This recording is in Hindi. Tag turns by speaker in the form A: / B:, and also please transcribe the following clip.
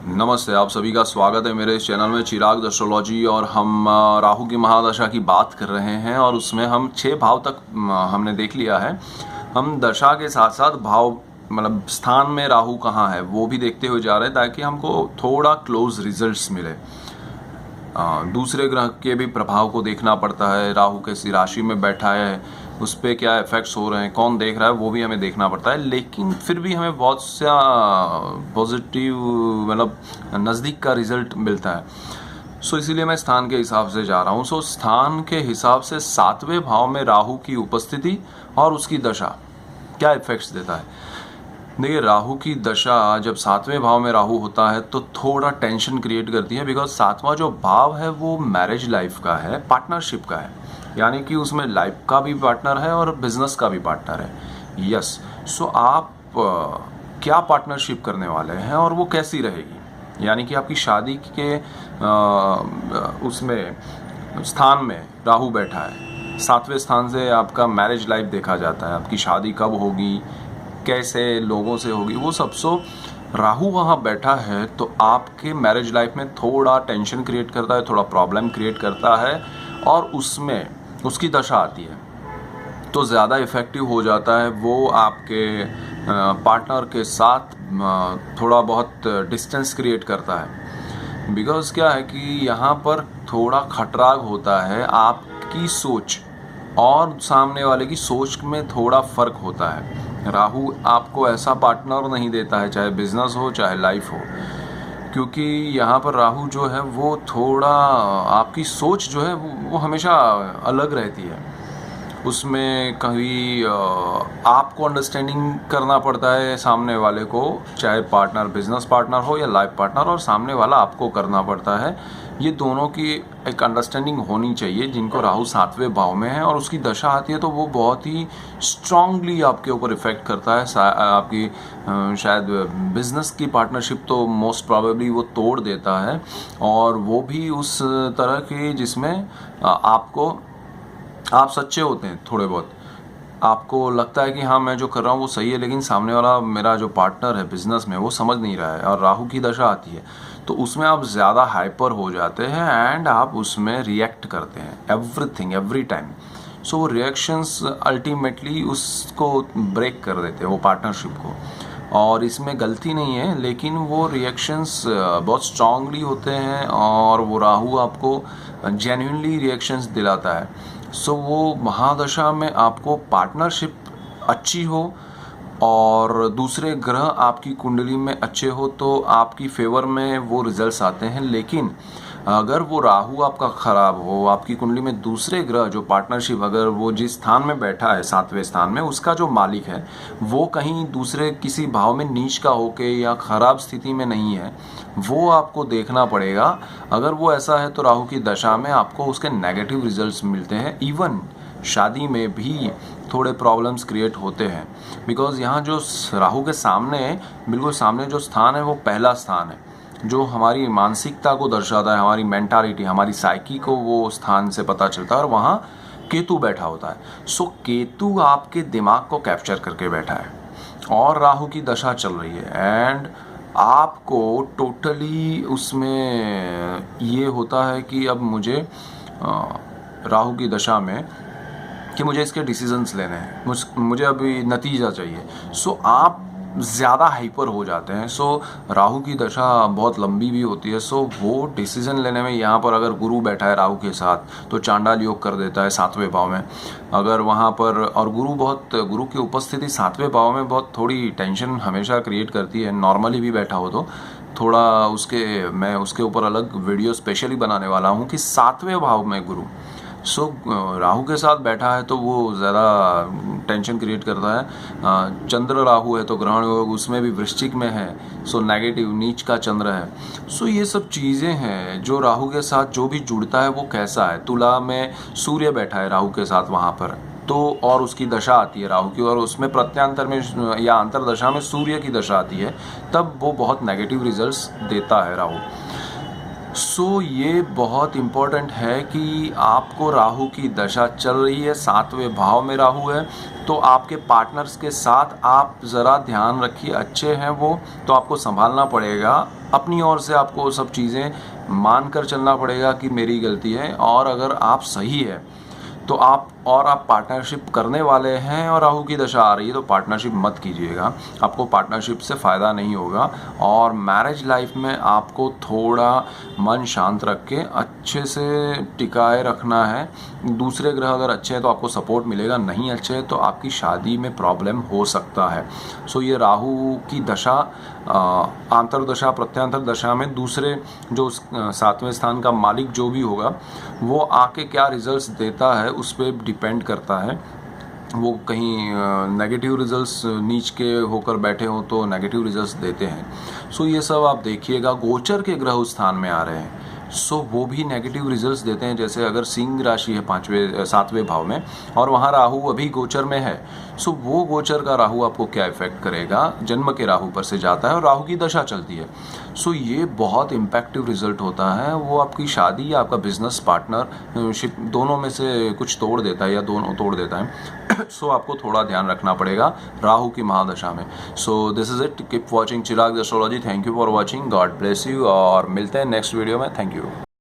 A: नमस्ते, आप सभी का स्वागत है मेरे इस चैनल में चिराग एस्ट्रोलॉजी। और हम राहु की महादशा की बात कर रहे हैं और उसमें हम 6 भाव तक हमने देख लिया है। हम दशा के साथ साथ भाव मतलब स्थान में राहु कहाँ है वो भी देखते हुए जा रहे हैं ताकि हमको थोड़ा क्लोज रिजल्ट्स मिले। दूसरे ग्रह के भी प्रभाव को देखना पड़ता है, राहु कैसी राशि में बैठा है, उस पर क्या इफेक्ट्स हो रहे हैं, कौन देख रहा है, वो भी हमें देखना पड़ता है। लेकिन फिर भी हमें बहुत सा पॉजिटिव मतलब नज़दीक का रिजल्ट मिलता है। सो इसीलिए मैं स्थान के हिसाब से जा रहा हूँ। सो स्थान के हिसाब से 7वें भाव में राहु की उपस्थिति और उसकी दशा क्या इफेक्ट्स देता है। देखिए, राहु की दशा जब 7वें भाव में राहु होता है तो थोड़ा टेंशन क्रिएट करती है, बिकॉज 7वां जो भाव है वो मैरिज लाइफ का है, पार्टनरशिप का है, यानी कि उसमें लाइफ का भी पार्टनर है और बिजनेस का भी पार्टनर है। यस, सो आप क्या पार्टनरशिप करने वाले हैं और वो कैसी रहेगी, यानी कि आपकी शादी के उसमें स्थान में राहु बैठा है। 7वें स्थान से आपका मैरिज लाइफ देखा जाता है, आपकी शादी कब होगी, कैसे लोगों से होगी, वो सब। सो राहु वहाँ बैठा है तो आपके मैरिज लाइफ में थोड़ा टेंशन क्रिएट करता है, थोड़ा प्रॉब्लम क्रिएट करता है, और उसमें उसकी दशा आती है तो ज़्यादा इफ़ेक्टिव हो जाता है। वो आपके पार्टनर के साथ थोड़ा बहुत डिस्टेंस क्रिएट करता है, बिकॉज क्या है कि यहाँ पर थोड़ा खटराग होता है, आपकी सोच और सामने वाले की सोच में थोड़ा फ़र्क होता है। राहु आपको ऐसा पार्टनर नहीं देता है, चाहे बिजनेस हो चाहे लाइफ हो, क्योंकि यहाँ पर राहु जो है वो थोड़ा आपकी सोच जो है वो हमेशा अलग रहती है। उसमें कभी आपको अंडरस्टैंडिंग करना पड़ता है सामने वाले को, चाहे पार्टनर बिजनेस पार्टनर हो या लाइफ पार्टनर, और सामने वाला आपको करना पड़ता है। ये दोनों की एक अंडरस्टैंडिंग होनी चाहिए। जिनको राहु 7वें भाव में है और उसकी दशा आती है तो वो बहुत ही स्ट्रांगली आपके ऊपर इफेक्ट करता है। आपकी शायद बिजनेस की पार्टनरशिप तो मोस्ट प्रोबेबली वो तोड़ देता है, और वो भी उस तरह की जिसमें आप सच्चे होते हैं थोड़े बहुत, आपको लगता है कि हाँ मैं जो कर रहा हूँ वो सही है, लेकिन सामने वाला मेरा जो पार्टनर है बिजनेस में वो समझ नहीं रहा है, और राहु की दशा आती है तो उसमें आप ज़्यादा हाइपर हो जाते हैं एंड आप उसमें रिएक्ट करते हैं एवरीथिंग एवरी टाइम। सो वो रिएक्शंस अल्टीमेटली उसको ब्रेक कर देते हैं, वो पार्टनरशिप को। और इसमें गलती नहीं है, लेकिन वो रिएक्शंस बहुत स्ट्रांगली होते हैं और वो राहु आपको जेन्युइनली रिएक्शंस दिलाता है। सो वो महादशा में आपको पार्टनरशिप अच्छी हो और दूसरे ग्रह आपकी कुंडली में अच्छे हो तो आपकी फेवर में वो रिजल्ट्स आते हैं। लेकिन अगर वो राहु आपका ख़राब हो, आपकी कुंडली में दूसरे ग्रह जो पार्टनरशिप, अगर वो जिस स्थान में बैठा है 7वें स्थान में, उसका जो मालिक है वो कहीं दूसरे किसी भाव में नीच का होके या ख़राब स्थिति में नहीं है, वो आपको देखना पड़ेगा। अगर वो ऐसा है तो राहु की दशा में आपको उसके नेगेटिव रिजल्ट्स मिलते हैं। इवन शादी में भी थोड़े प्रॉब्लम्स क्रिएट होते हैं, बिकॉज यहाँ जो राहु के सामने बिल्कुल सामने जो स्थान है वो पहला स्थान है जो हमारी मानसिकता को दर्शाता है, हमारी मेंटालिटी, हमारी साइकी को वो स्थान से पता चलता है, और वहाँ केतु बैठा होता है। सो केतु आपके दिमाग को कैप्चर करके बैठा है और राहु की दशा चल रही है, एंड आपको टोटली उसमें ये होता है कि अब मुझे राहु की दशा में कि मुझे इसके डिसीजंस लेने हैं, मुझे अभी नतीजा चाहिए। सो आप ज़्यादा हाइपर हो जाते हैं। सो राहु की दशा बहुत लंबी भी होती है, सो वो डिसीजन लेने में, यहाँ पर अगर गुरु बैठा है राहु के साथ तो चांडाल योग कर देता है 7वें भाव में। अगर वहाँ पर और गुरु की उपस्थिति 7वें भाव में बहुत थोड़ी टेंशन हमेशा क्रिएट करती है, नॉर्मली भी बैठा हो तो थोड़ा मैं उसके ऊपर अलग वीडियो स्पेशली बनाने वाला हूँ कि 7वें भाव में गुरु राहु के साथ बैठा है तो वो ज़्यादा टेंशन क्रिएट करता है। चंद्र राहु है तो ग्रहण योग उसमें भी वृश्चिक में है, सो नेगेटिव नीच का चंद्र है। सो ये सब चीज़ें हैं जो राहु के साथ जो भी जुड़ता है वो कैसा है। तुला में सूर्य बैठा है राहु के साथ वहाँ पर, तो और उसकी दशा आती है राहु की, और उसमें प्रत्यांतर में या अंतर दशा में सूर्य की दशा आती है, तब वो बहुत नेगेटिव रिजल्ट्स देता है राहु। सो ये बहुत इम्पोर्टेंट है कि आपको राहु की दशा चल रही है, 7वें भाव में राहु है, तो आपके पार्टनर्स के साथ आप ज़रा ध्यान रखिए। अच्छे हैं वो तो आपको संभालना पड़ेगा, अपनी ओर से आपको सब चीज़ें मानकर चलना पड़ेगा कि मेरी गलती है। और अगर आप सही है तो आप पार्टनरशिप करने वाले हैं और राहु की दशा आ रही है तो पार्टनरशिप मत कीजिएगा, आपको पार्टनरशिप से फ़ायदा नहीं होगा। और मैरिज लाइफ में आपको थोड़ा मन शांत रख के अच्छे से टिकाए रखना है। दूसरे ग्रह अगर अच्छे हैं तो आपको सपोर्ट मिलेगा, नहीं अच्छे हैं तो आपकी शादी में प्रॉब्लम हो सकता है। सो ये राहु की दशा आंतरदशा प्रत्यांतर दशा में दूसरे जो 7वें स्थान का मालिक जो भी होगा वो आके क्या रिजल्ट्स देता है उस पर डिपेंड करता है। वो कहीं नेगेटिव रिजल्ट्स नीच के होकर बैठे हों तो नेगेटिव रिजल्ट्स देते हैं। सो ये सब आप देखिएगा। गोचर के ग्रह उस स्थान में आ रहे हैं सो वो भी नेगेटिव रिजल्ट्स देते हैं। जैसे अगर सिंह राशि है 7वें भाव में और वहाँ राहु अभी गोचर में है, सो वो गोचर का राहु आपको क्या इफेक्ट करेगा, जन्म के राहु पर से जाता है और राहु की दशा चलती है। सो ये बहुत इम्पैक्टिव रिजल्ट होता है, वो आपकी शादी या आपका बिजनेस पार्टनरशिप दोनों में से कुछ तोड़ देता है या दोनों तोड़ देता है। सो आपको थोड़ा ध्यान रखना पड़ेगा राहु की महादशा में। So this is it, keep watching Chirag astrology. Thank you for watching, God bless you और मिलते हैं नेक्स्ट वीडियो में। Thank you.